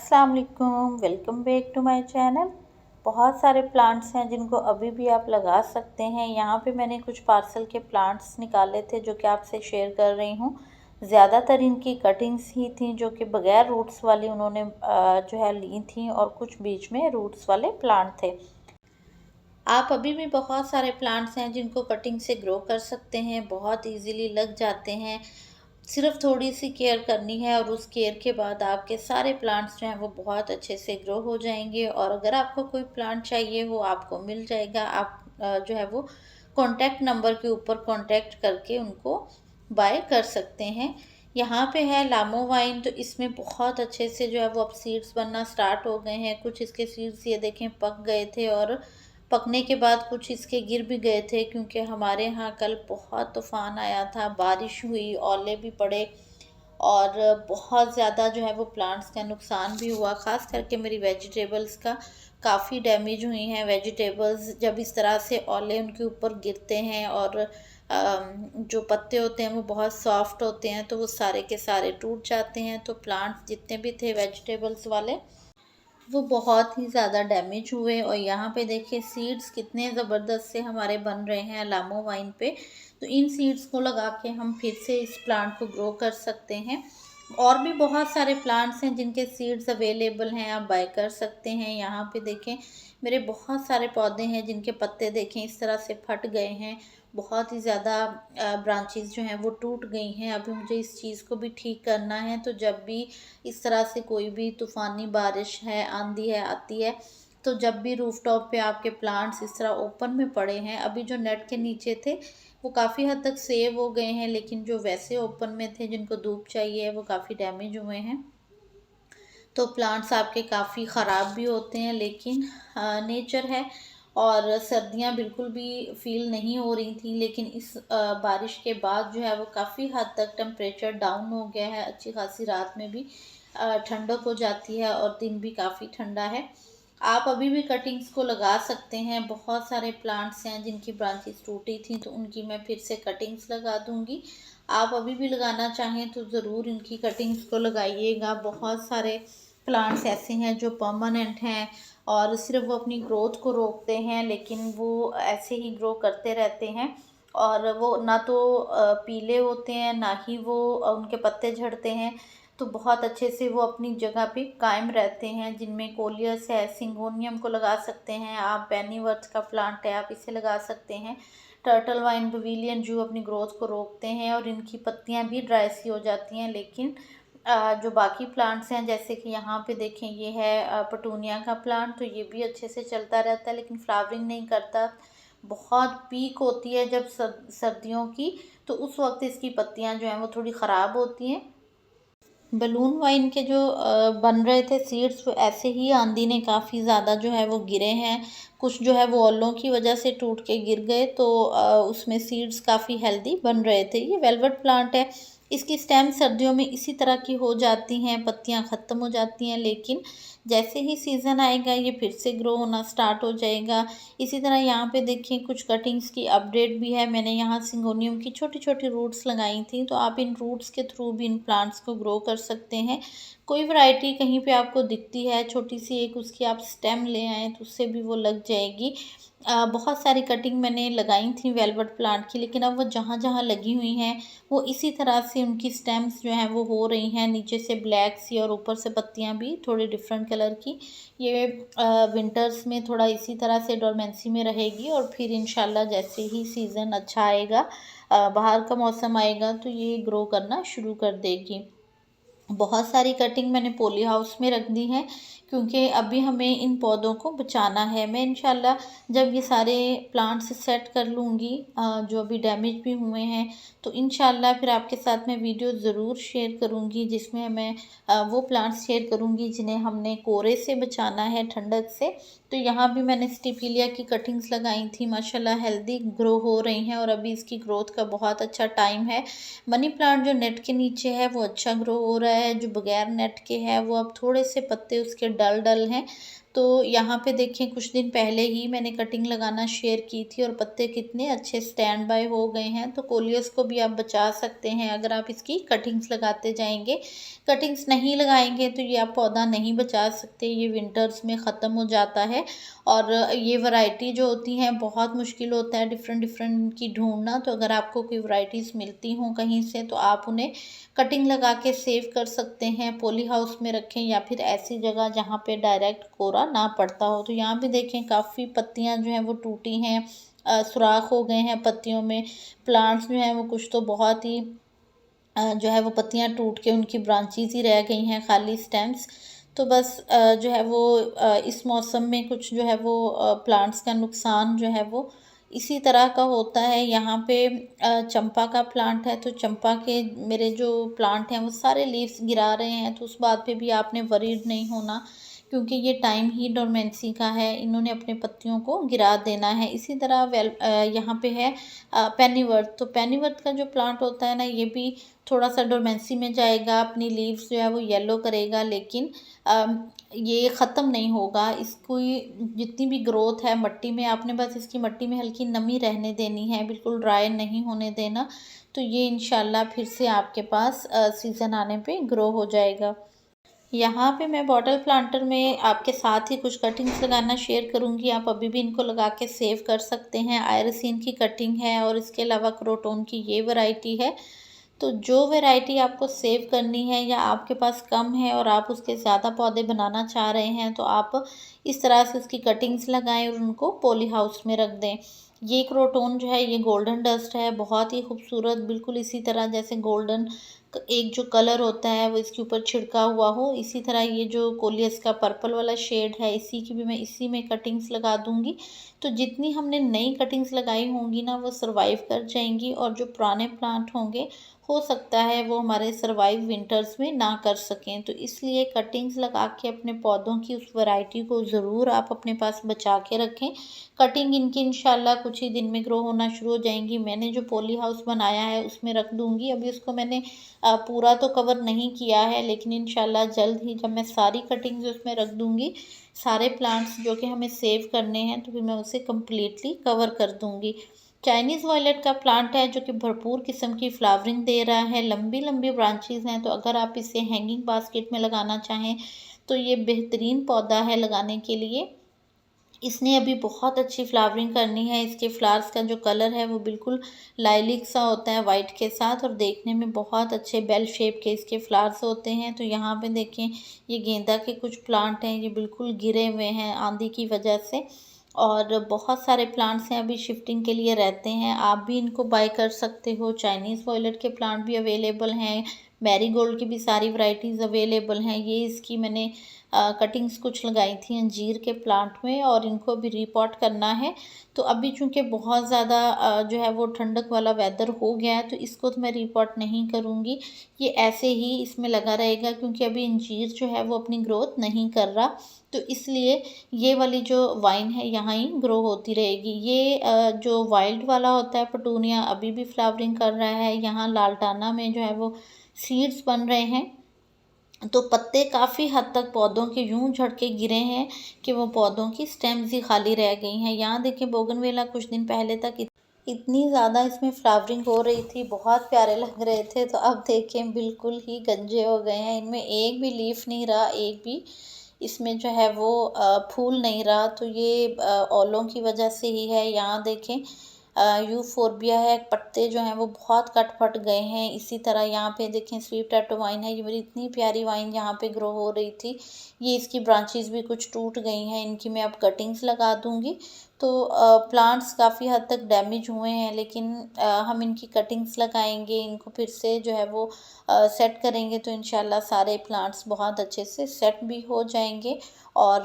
अस्सलाम वालेकुम, welcome back to my channel. बहुत सारे प्लांट्स हैं जिनको अभी भी आप लगा सकते हैं। यहाँ पे मैंने कुछ पार्सल के प्लांट्स निकाले थे जो कि आपसे शेयर कर रही हूँ। ज़्यादातर इनकी कटिंग्स ही थी जो कि बग़ैर रूट्स वाली उन्होंने जो है ली थी, और कुछ बीच में रूट्स वाले प्लांट थे। आप अभी भी बहुत सारे प्लांट्स हैं जिनको कटिंग से ग्रो कर सकते हैं, बहुत इजीली लग जाते हैं। सिर्फ थोड़ी सी केयर करनी है और उस केयर के बाद आपके सारे प्लांट्स जो हैं वो बहुत अच्छे से ग्रो हो जाएंगे। और अगर आपको कोई प्लांट चाहिए वो आपको मिल जाएगा। आप जो है वो कॉन्टैक्ट नंबर के ऊपर कॉन्टैक्ट करके उनको बाय कर सकते हैं। यहाँ पे है लामो वाइन, तो इसमें बहुत अच्छे से जो है वो अब सीड्स बनना स्टार्ट हो गए हैं। कुछ इसके सीड्स ये देखें पक गए थे, और पकने के बाद कुछ इसके गिर भी गए थे क्योंकि हमारे यहाँ कल बहुत तूफ़ान आया था, बारिश हुई, ओले भी पड़े और बहुत ज़्यादा जो है वो प्लांट्स का नुकसान भी हुआ। ख़ास करके मेरी वेजिटेबल्स का काफ़ी डैमेज हुई हैं। वेजिटेबल्स जब इस तरह से ओले उनके ऊपर गिरते हैं और जो पत्ते होते हैं वो बहुत सॉफ्ट होते हैं, तो वो सारे के सारे टूट जाते हैं। तो प्लांट्स जितने भी थे वेजिटेबल्स वाले वो बहुत ही ज़्यादा डैमेज हुए। और यहाँ पे देखिए सीड्स कितने ज़बरदस्त से हमारे बन रहे हैं लामो वाइन पे। तो इन सीड्स को लगा के हम फिर से इस प्लांट को ग्रो कर सकते हैं। और भी बहुत सारे प्लांट्स हैं जिनके सीड्स अवेलेबल हैं, आप बाय कर सकते हैं। यहाँ पे देखें मेरे बहुत सारे पौधे हैं जिनके पत्ते देखें इस तरह से फट गए हैं। बहुत ही ज़्यादा ब्रांचेस जो हैं वो टूट गई हैं। अभी मुझे इस चीज़ को भी ठीक करना है। तो जब भी इस तरह से कोई भी तूफ़ानी बारिश है, आंधी है आती है, तो जब भी रूफटॉप पे आपके प्लांट्स इस तरह ओपन में पड़े हैं, अभी जो नेट के नीचे थे वो काफ़ी हद तक सेव हो गए हैं, लेकिन जो वैसे ओपन में थे जिनको धूप चाहिए वो काफ़ी डैमेज हुए हैं। तो प्लांट्स आपके काफ़ी ख़राब भी होते हैं, लेकिन नेचर है। और सर्दियां बिल्कुल भी फील नहीं हो रही थी, लेकिन इस बारिश के बाद जो है वो काफ़ी हद तक टेम्परेचर डाउन हो गया है। अच्छी खासी रात में भी ठंडक हो जाती है और दिन भी काफ़ी ठंडा है। आप अभी भी कटिंग्स को लगा सकते हैं। बहुत सारे प्लांट्स हैं जिनकी ब्रांचेस टूटी थी, तो उनकी मैं फिर से कटिंग्स लगा दूंगी। आप अभी भी लगाना चाहें तो ज़रूर इनकी कटिंग्स को लगाइएगा। बहुत सारे प्लांट्स ऐसे हैं जो परमानेंट हैं और सिर्फ वो अपनी ग्रोथ को रोकते हैं, लेकिन वो ऐसे ही ग्रो करते रहते हैं। और वो ना तो पीले होते हैं, ना ही वो उनके पत्ते झड़ते हैं। तो बहुत अच्छे से वो अपनी जगह पे कायम रहते हैं। जिनमें कोलियस है, सिंगोनियम को लगा सकते हैं आप, पेनीवर्थ का प्लांट है आप इसे लगा सकते हैं। टर्टल वाइन पवेलियन जो अपनी ग्रोथ को रोकते हैं और इनकी पत्तियां भी ड्राई सी हो जाती हैं। लेकिन जो बाकी प्लांट्स हैं जैसे कि यहाँ पे देखें ये है पटूनिया का प्लांट, तो ये भी अच्छे से चलता रहता है लेकिन फ्लावरिंग नहीं करता। बहुत पीक होती है जब सर्दियों की, तो उस वक्त इसकी पत्तियां जो हैं वो थोड़ी ख़राब होती हैं। बलून वाइन के जो बन रहे थे सीड्स वो ऐसे ही आंधी ने काफ़ी ज़्यादा जो है वो गिरे हैं। कुछ जो है वो ओलों की वजह से टूट के गिर गए, तो उसमें सीड्स काफ़ी हेल्दी बन रहे थे। ये वेलवेट प्लांट है। इसकी स्टेम सर्दियों में इसी तरह की हो जाती हैं, पत्तियां ख़त्म हो जाती हैं, लेकिन जैसे ही सीज़न आएगा ये फिर से ग्रो होना स्टार्ट हो जाएगा। इसी तरह यहाँ पे देखिए कुछ कटिंग्स की अपडेट भी है। मैंने यहाँ सिंगोनियम की छोटी छोटी रूट्स लगाई थी, तो आप इन रूट्स के थ्रू भी इन प्लांट्स को ग्रो कर सकते हैं। कोई वैरायटी कहीं पे आपको दिखती है छोटी सी एक, उसकी आप स्टेम ले आएँ तो उससे भी वो लग जाएगी। बहुत सारी कटिंग मैंने लगाई थी वेलवेट प्लांट की, लेकिन अब वो जहाँ जहाँ लगी हुई हैं वो इसी तरह से उनकी स्टेम्स जो हैं वो हो रही हैं, नीचे से ब्लैक सी और ऊपर से पत्तियाँ भी थोड़ी डिफरेंट कलर की। ये विंटर्स में थोड़ा इसी तरह से डोरमेंसी में रहेगी, और फिर इंशाल्लाह जैसे ही सीज़न अच्छा आएगा, बाहर का मौसम आएगा, तो ये ग्रो करना शुरू कर देगी। बहुत सारी कटिंग मैंने पॉली हाउस में रख दी हैं क्योंकि अभी हमें इन पौधों को बचाना है। मैं इंशाल्लाह जब ये सारे प्लांट्स सेट कर लूँगी जो अभी डैमेज भी हुए हैं, तो इंशाल्लाह फिर आपके साथ मैं वीडियो ज़रूर शेयर करूँगी जिसमें मैं वो प्लांट्स शेयर करूँगी जिन्हें हमने कोरे से बचाना है, ठंडक से। तो यहाँ भी मैंने स्टिपिलिया की कटिंग्स लगाई थी, माशाल्लाह हेल्दी ग्रो हो रही हैं और अभी इसकी ग्रोथ का बहुत अच्छा टाइम है। मनी प्लांट जो नेट के नीचे है वो अच्छा ग्रो हो रहा है, जो बगैर नेट के है वो अब थोड़े से पत्ते उसके डल डल हैं। तो यहाँ पे देखें कुछ दिन पहले ही मैंने कटिंग लगाना शेयर की थी और पत्ते कितने अच्छे स्टैंड बाय हो गए हैं। तो कोलियस को भी आप बचा सकते हैं अगर आप इसकी कटिंग्स लगाते जाएंगे। कटिंग्स नहीं लगाएंगे तो ये आप पौधा नहीं बचा सकते, ये विंटर्स में ख़त्म हो जाता है। और ये वैरायटी जो होती हैं बहुत मुश्किल होता है डिफरेंट डिफरेंट की ढूंढना। तो अगर आपको कोई वैरायटीज़ मिलती हों कहीं से तो आप उन्हें कटिंग लगा के सेव कर सकते हैं, पॉली हाउस में रखें या फिर ऐसी जगह जहाँ पे डायरेक्ट कोहरा ना पड़ता हो। तो यहाँ भी देखें काफ़ी पत्तियाँ जो हैं वो टूटी हैं, सुराख हो गए हैं पत्तियों में। प्लांट्स जो हैं वो कुछ तो बहुत ही जो है वो पत्तियाँ टूट के उनकी ब्रांचेज ही रह गई हैं, खाली स्टेम्स। तो बस जो है वो इस मौसम में कुछ जो है वो प्लांट्स का नुकसान जो है वो इसी तरह का होता है। यहाँ पे चंपा का प्लांट है, तो चंपा के मेरे जो प्लांट हैं वो सारे लीव्स गिरा रहे हैं। तो उस बात पे भी आपने वरीड नहीं होना, क्योंकि ये टाइम ही डोरमेंसी का है, इन्होंने अपने पत्तियों को गिरा देना है। इसी तरह यहाँ पे है पेनीवर्थ। तो पेनीवर्थ का जो प्लांट होता है ना, ये भी थोड़ा सा डोरमेंसी में जाएगा, अपनी लीव्स जो है वो येलो करेगा, लेकिन ये ख़त्म नहीं होगा। इसको जितनी भी ग्रोथ है मट्टी में, आपने बस इसकी मट्टी में हल्की नमी रहने देनी है, बिल्कुल ड्राई नहीं होने देना। तो ये इंशाल्लाह फिर से आपके पास सीज़न आने पे ग्रो हो जाएगा। यहाँ पे मैं बॉटल प्लांटर में आपके साथ ही कुछ कटिंग्स लगाना शेयर करूँगी। आप अभी भी इनको लगा के सेव कर सकते हैं। आयरसीन की कटिंग है और इसके अलावा क्रोटोन की ये वैरायटी है। तो जो वैरायटी आपको सेव करनी है या आपके पास कम है और आप उसके ज़्यादा पौधे बनाना चाह रहे हैं, तो आप इस तरह से उसकी कटिंग्स लगाएं और उनको पॉली हाउस में रख दें। ये क्रोटोन जो है ये गोल्डन डस्ट है, बहुत ही खूबसूरत, बिल्कुल इसी तरह जैसे गोल्डन एक जो कलर होता है वो इसके ऊपर छिड़का हुआ हो, इसी तरह ये जो कोलियस का पर्पल वाला शेड है इसी की भी मैं इसी में कटिंग्स लगा दूंगी। तो जितनी हमने नई कटिंग्स लगाई होंगी ना वो सरवाइव कर जाएंगी, और जो पुराने प्लांट होंगे हो सकता है वो हमारे सरवाइव विंटर्स में ना कर सकें। तो इसलिए कटिंग्स लगा के अपने पौधों की उस वैरायटी को ज़रूर आप अपने पास बचा के रखें। कटिंग इनकी इंशाल्लाह कुछ ही दिन में ग्रो होना शुरू हो जाएंगी। मैंने जो पॉली हाउस बनाया है उसमें रख दूंगी। अभी उसको मैंने पूरा तो कवर नहीं किया है, लेकिन इंशाल्लाह जल्द ही जब मैं सारी कटिंग्स उसमें रख दूंगी, सारे प्लांट्स जो कि हमें सेव करने हैं, तो फिर मैं उसे कम्प्लीटली कवर कर दूंगी। चाइनीज़ वॉयलेट का प्लांट है जो कि भरपूर किस्म की फ्लावरिंग दे रहा है, लंबी लंबी ब्रांचेज हैं। तो अगर आप इसे हैंगिंग बास्केट में लगाना चाहें तो ये बेहतरीन पौधा है लगाने के लिए। इसने अभी बहुत अच्छी फ्लावरिंग करनी है। इसके फ्लावर्स का जो कलर है वो बिल्कुल लाइलिक सा होता है वाइट के साथ, और देखने में बहुत अच्छे बेल शेप के इसके फ्लावर्स होते हैं। तो यहाँ पे देखें ये गेंदा के कुछ प्लांट हैं, ये बिल्कुल गिरे हुए हैं आंधी की वजह से। और बहुत सारे प्लांट्स हैं अभी शिफ्टिंग के लिए रहते हैं, आप भी इनको बाय कर सकते हो। चाइनीज़ वॉयलेट के प्लांट भी अवेलेबल हैं, मैरीगोल्ड की भी सारी वैरायटीज़ अवेलेबल हैं। ये इसकी मैंने कटिंग्स कुछ लगाई थी अंजीर के प्लांट में, और इनको भी रिपॉट करना है। तो अभी चूँकि बहुत ज़्यादा जो है वो ठंडक वाला वेदर हो गया है, तो इसको तो मैं रिपॉट नहीं करूँगी, ये ऐसे ही इसमें लगा रहेगा, क्योंकि अभी अंजीर जो है वो अपनी ग्रोथ नहीं कर रहा। तो इसलिए ये वाली जो वाइन है यहाँ ही ग्रो होती रहेगी। ये जो वाइल्ड वाला होता है पटूनिया अभी भी फ्लावरिंग कर रहा है। यहाँ लालटाना में जो है वो सीड्स बन रहे हैं। तो पत्ते काफ़ी हद तक पौधों के यूं झड़ के गिरे हैं कि वो पौधों की स्टेम्स ही खाली रह गई हैं। यहाँ देखिए बोगनवेला कुछ दिन पहले तक इतनी ज़्यादा इसमें फ्लावरिंग हो रही थी, बहुत प्यारे लग रहे थे। तो अब देखें बिल्कुल ही गंजे हो गए हैं, इनमें एक भी लीफ नहीं रहा, एक भी इसमें जो है वो फूल नहीं रहा। तो ये ओलों की वजह से ही है। यहाँ देखें यूफोर्बिया है, पत्ते जो हैं वो बहुत कट फट गए हैं। इसी तरह यहाँ पे देखें स्वीट टैटो वाइन है, ये मेरी इतनी प्यारी वाइन यहाँ पे ग्रो हो रही थी, ये इसकी ब्रांचेस भी कुछ टूट गई हैं, इनकी मैं अब कटिंग्स लगा दूँगी। तो प्लांट्स काफ़ी हद तक डैमेज हुए हैं, लेकिन हम इनकी कटिंग्स लगाएंगे, इनको फिर से जो है वो सेट करेंगे, तो इंशाल्लाह सारे प्लांट्स बहुत अच्छे से सेट भी हो जाएंगे। और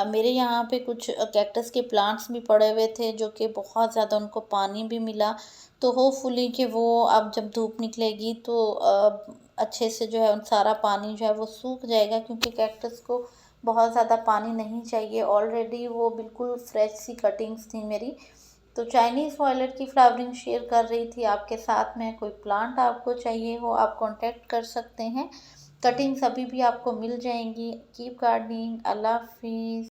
मेरे यहाँ पे कुछ कैक्टस के प्लांट्स भी पड़े हुए थे जो कि बहुत ज़्यादा उनको पानी भी मिला। तो होपफुली कि वो अब जब धूप निकलेगी तो अच्छे से जो है उन सारा पानी जो है वो सूख जाएगा, क्योंकि कैक्टस को बहुत ज़्यादा पानी नहीं चाहिए। ऑलरेडी वो बिल्कुल फ्रेश सी कटिंग्स थी मेरी। तो चाइनीज़ वॉयलेट की फ्लावरिंग शेयर कर रही थी आपके साथ में। कोई प्लांट आपको चाहिए हो आप कांटेक्ट कर सकते हैं, कटिंग्स अभी भी आपको मिल जाएंगी। Keep gardening. अल्लाह हाफिज़।